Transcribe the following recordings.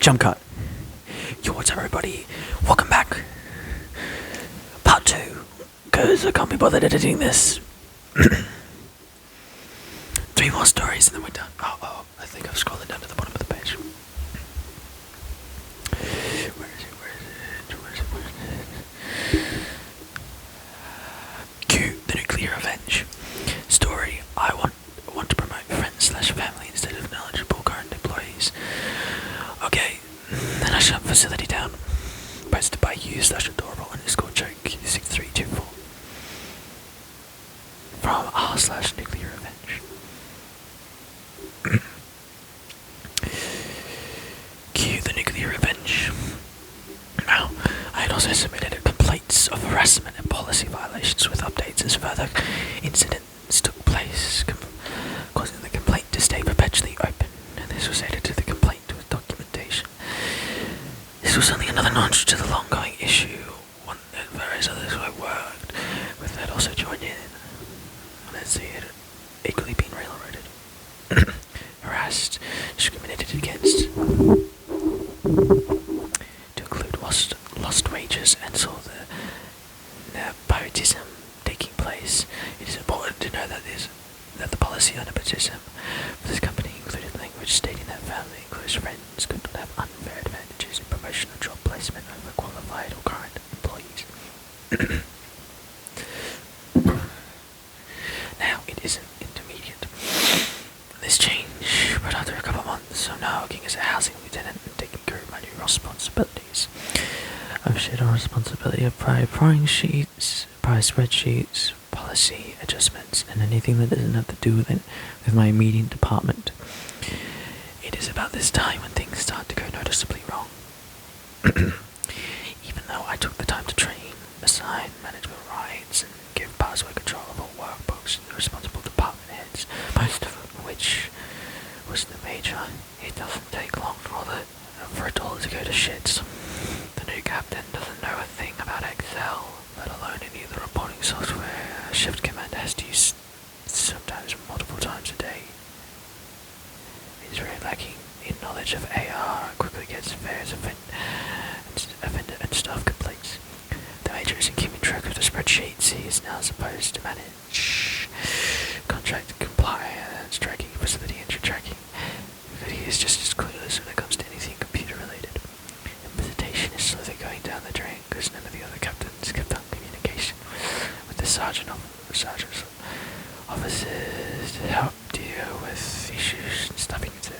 Jump cut. Yo, what's up, everybody? Welcome back. Part 2. Because I can't be bothered editing this. 3 more stories and then we're done. Oh, I think I've scrolled down to the bottom of the page. Where is it? Q, the nuclear revenge. Story, I want to promote friends/family instead of knowledgeable current employees. Okay, then I shut facility down. Posted by u/adorable_joke6324. From r/nuclear revenge. Q, the nuclear revenge. Now, I had also submitted complaints of harassment and policy violations with updates as further incidents took place, causing the complaint to stay perpetually open, and this was added to the complaint with documentation. This was only another notch to the long-going issue, one that various others who I worked with had also joined in, and as they had equally been railroaded, harassed, discriminated against, to include lost wages and saw the nepotism taking place. It is important to know that the policy on nepotism for this company included language stating that family and close friends could not have unfair advantages in promotion or job placement over qualified or current employees. Now, it isn't intermediate. This change, but after a couple of months, I'm now working as a housing lieutenant and taking care of my new responsibilities. I've shared our responsibility of prior spreadsheets, policy adjustments, and anything that doesn't have to do with my immediate department. It is about this time when things start to go noticeably wrong. Even though I took the time to train, assign management rights, and give password control of all workbooks to the responsible department heads, most of which was the major, it doesn't take long for it all to go to shit. The new captain doesn't know a thing about Excel, let alone any of the reporting software a shift commander has to use sometimes multiple times a day. He's very lacking in knowledge of AR and quickly gets affairs offender and staff complaints. The major isn't keeping track of the spreadsheets he is now supposed to manage. Contract compliance, tracking, facility entry tracking. But he is just as clueless when it comes to anything computer related. And visitation is slowly going down the drain because none of the other captains kept on communication with the sergeant's officers to help deal with issues and stuffing it.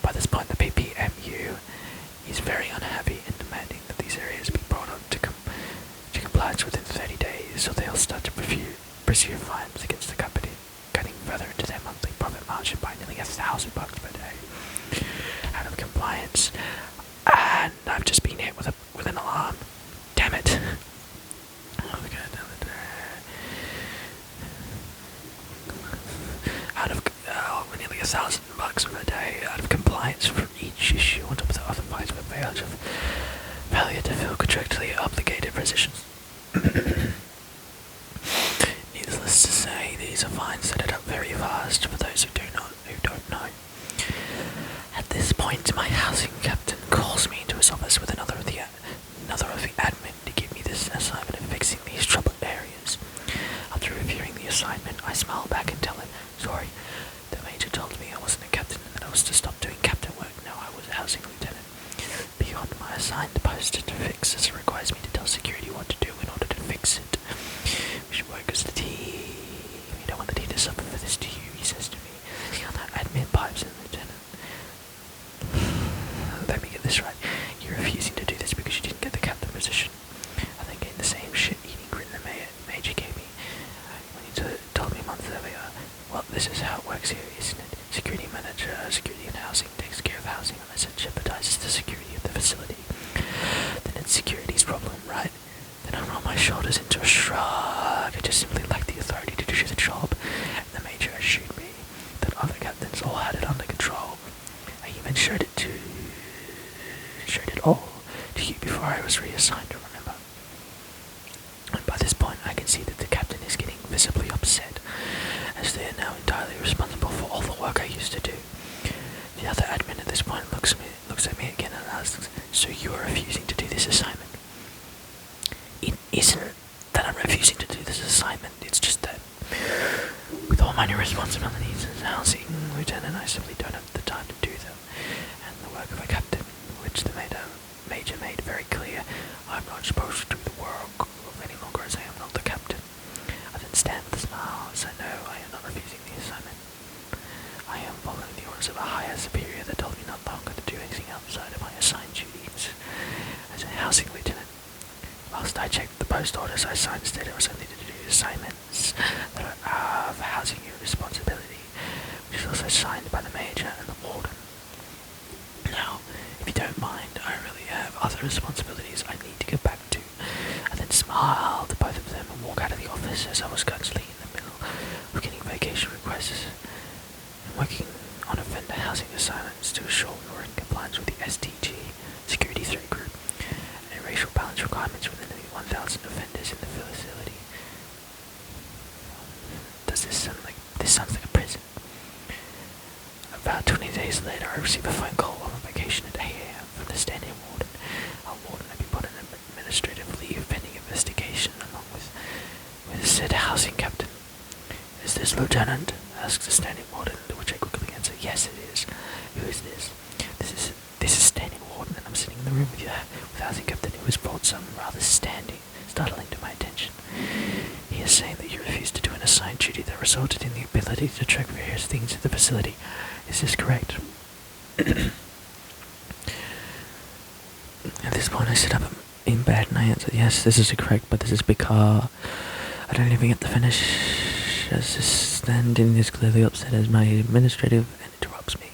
By this point, the PPMU is very unhappy and demanding that these areas be brought up to compliance within 30 days, or they'll start to pursue fines against the company, cutting further into their monthly profit margin by nearly $1,000 per day. Out of compliance, and I've just been hit with an alarm. Damn it! Out of nearly $1,000 per day out of compliance for each issue, on top of the other fines for failure to fill contractually obligated positions. Needless to say, these are fines that add up very fast for those who don't know. At this point, my housing captain calls me into his office with another of the admin to give me this assignment of fixing these troubled areas. After reviewing the assignment, I smile back and tell him, sorry, the major told me I wasn't a captain and that I was to stop doing captain work. Now I was a housing lieutenant. Beyond my assigned post to fix, this requires me to tell security what to do in order to fix it. We should work as a team. You don't want the team to suffer for this, do you? He says to me. The other admin pipes in, Lieutenant. Let me get this right. You're refusing to do this because you didn't get the captain position. I think getting the same shit-eating grin the major gave me when he told me months earlier. Well, this is how it works here, isn't it? Security manager, security and housing takes care of housing unless it jeopardizes the security of the facility. Then it's security's problem, right? Then I roll my shoulders into a shrug. I just simply lack the authority to do the job. And the major assured me that other captains all had it under control. I even showed it all to you before I was reassigned, remember? And by this point, I can see that the captain is getting visibly upset, as they are now entirely responsible for all the work I used to do. The other admin at this point looks looks at me again and asks, "So you are refusing to do this assignment?" It isn't that I'm refusing to do this assignment, it's just that with all my new responsibilities as a housing lieutenant, I simply don't have the time to do them. And the work of a captain, which the major made very clear, I'm not supposed to do the work any longer as I am not the captain. I then stand with a smile as I know I am not refusing the assignment. I am following the orders of a higher superior that told me not longer to do anything outside of my assigned duties as a housing lieutenant. Whilst I checked the post orders I signed, instead it was only to do assignments that are of housing unit responsibility, which is also signed by the major and the warden. Now, if you don't mind, I really have other responsibilities I need to get back to. I then smiled at both of them and walked out of the office as I was currently in the middle of getting vacation requests and working on offender housing assignments to assure we were in compliance with the SDG security threat group and racial balance requirements within the 1,000 offenders in the facility. This sounds like a prison. About 20 days later, I received a phone call while on vacation at 8 a.m. from the standing warden. Our warden had been put on administrative leave pending investigation along with said housing captain. "Is this lieutenant?" asks the standing warden, to which I quickly answer, "Yes, it is." "Who is this?" This is standing warden, and I'm sitting in the room with housing captain, who has brought some rather startling to my attention. He is saying that you refused to do an assigned duty that resulted in the ability to track various things in the facility. Is this correct? At this point, I sit up in bed and I answer, "Yes, this is correct, but this is because I don't even get to finish." As this standing is clearly upset as my administrative and interrupts me.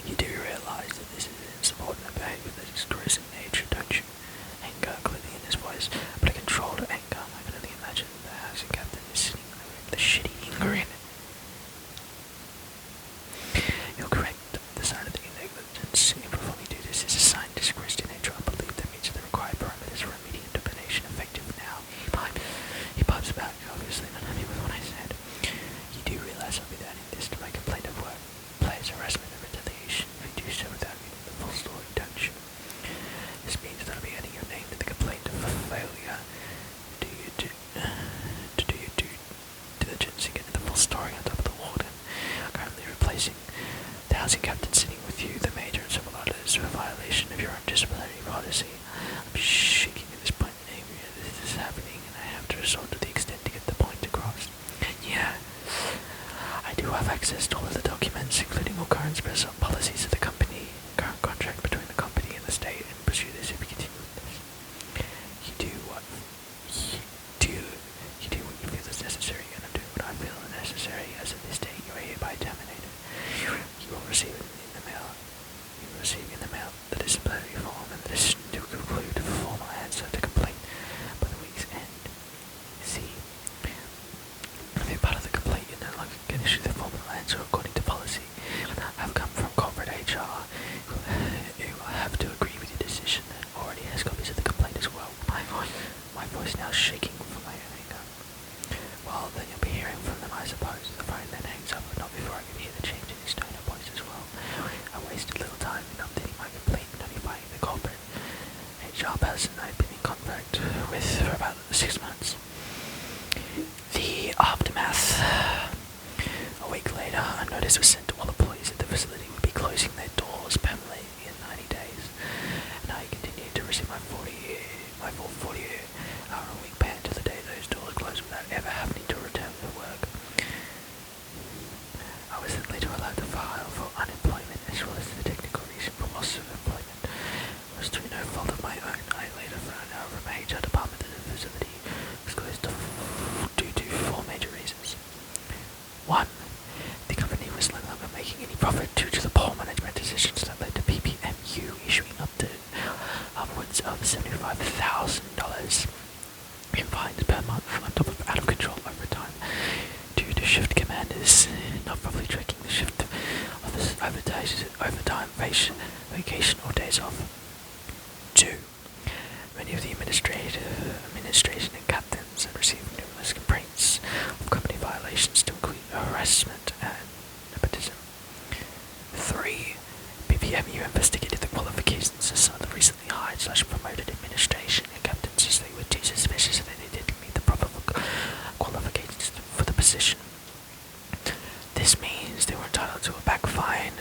"You do realize that this is insubordinate behavior that is gross in nature, don't you?" Anger clearly in his voice, but a controlled anger. I can only imagine the housing captain is sitting in the room with a shitty grin. "You're correct. The sign of the negligence in performing duties is a sign disgraced in nature. I believe that meets the required parameters for immediate termination effective now." He pipes back, obviously not happy with what I said. "You do realize I'll be adding this to my complaint of workplace harassment and retaliation if you do so without reading the full story, don't you?" "This means that I'll be adding your name to the complaint for failure. Do your due diligence and get the full story on top of the warden. Currently replacing the housing captain sitting with you, the major, and several others for violation of your own disciplinary policy. I'm shaking at this point in anger that this is happening, and I have to resort to the extent to get the point across. Yeah, I do have access to all of the documents, including all current special policies of the company, current contract between the company and the state, and pursue this if we continue with this. You do what you feel is necessary, and I'm doing what I feel is necessary. As of this date, you are hereby terminated. You will receive in the mail the disciplinary form and the decision to conclude a formal answer to complaint by the week's end. See, if you're part of the complaint, you no longer can issue the formal answer according to policy. I've come from corporate HR. You will have to agree with your decision and already has copies of the complaint as well. My voice now shaking from my anger. Well, then you'll be hearing from them, I suppose. The phone then hangs up, but not before I can hear the change in his tone of voice as well. I wasted little time in updating my complaint and notifying the corporate HR person I'd been in contact with for about 6 months. The aftermath. A week later, a notice was sent to all employees at the facility would be closing their doors permanently in 90 days, and I continued to receive my full 40-hour-a-week pay until the day those doors closed without ever having to return to work. I was then later allowed to file for unemployment, as well as the technical reason for loss of employment was through no fault of my own. I later found out from my HR department that the facility was closed due to 4 major reasons. 1. The company was no longer making any profit due to the poor management decisions that led to PPMU issuing upwards of $75,000 in fines per month, on top of out-of-control overtime due to shift commanders not properly tracking the shift of overtime, vacation or days off. 2. Many of the administration and captains had received numerous complaints of company violations to include harassment and nepotism. 3. PPMU investigated the quality promoted administration and captains as they were too suspicious that they didn't meet the proper qualifications for the position. This means they were entitled to a back fine,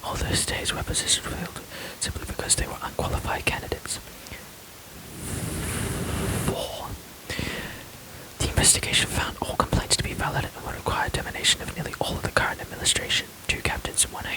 although stays where positions failed simply because they were unqualified candidates. 4. The investigation found all complaints to be valid and would require termination of nearly all of the current administration. 2 captains and 1